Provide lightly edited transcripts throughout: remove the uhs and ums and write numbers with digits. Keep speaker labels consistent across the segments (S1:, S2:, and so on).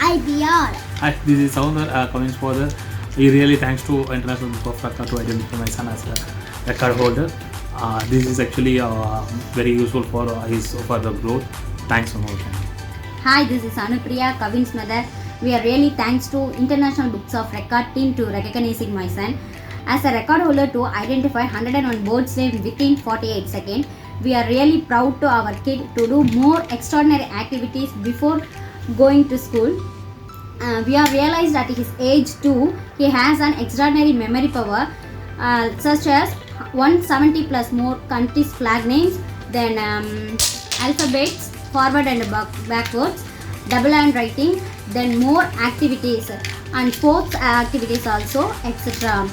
S1: IBR.
S2: Hi, this is Soundar, Kavin's father. We really thanks to International Book of Record to identify my son as a record holder. This is actually very useful for the growth. Thanks so much.
S1: Hi, this is Anupriya, Kavin's mother. We are really thanks to International Books of Record team to recognizing my son as a record holder to identify 101 birds name within 48 seconds. We are really proud to our kid to do more extraordinary activities before going to school. We have realized at his age too, he has an extraordinary memory power such as 170 plus more countries flag names, then alphabets forward and backwards, double handwriting, then more activities and sports activities also, etc.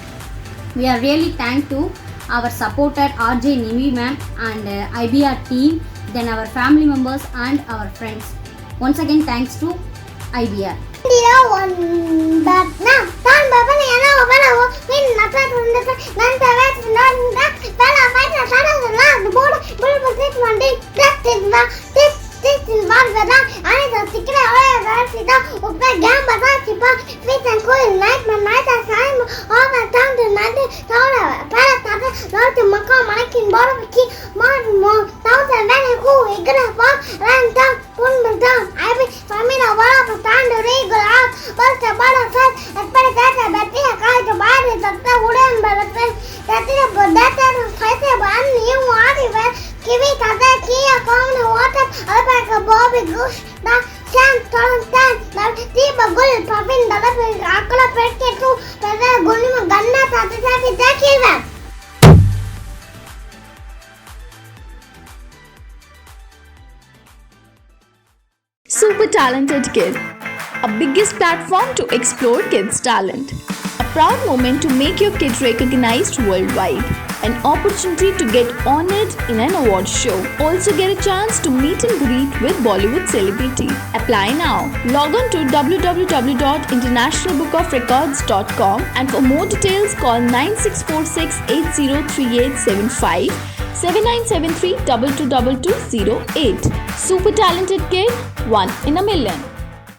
S1: We are really thankful to our supporter RJ Nimi ma'am and IBR team, then our family members and our friends. Once again, thanks to IBR.
S3: Super Talented Kid, a biggest platform to explore kids' talent. A proud moment to make your kid recognized worldwide. An opportunity to get honored in an award show. Also get a chance to meet and greet with Bollywood celebrity. Apply now. Log on to www.internationalbookofrecords.com and for more details call 9646 803875 7973 222208. Super Talented Kid, one in a million.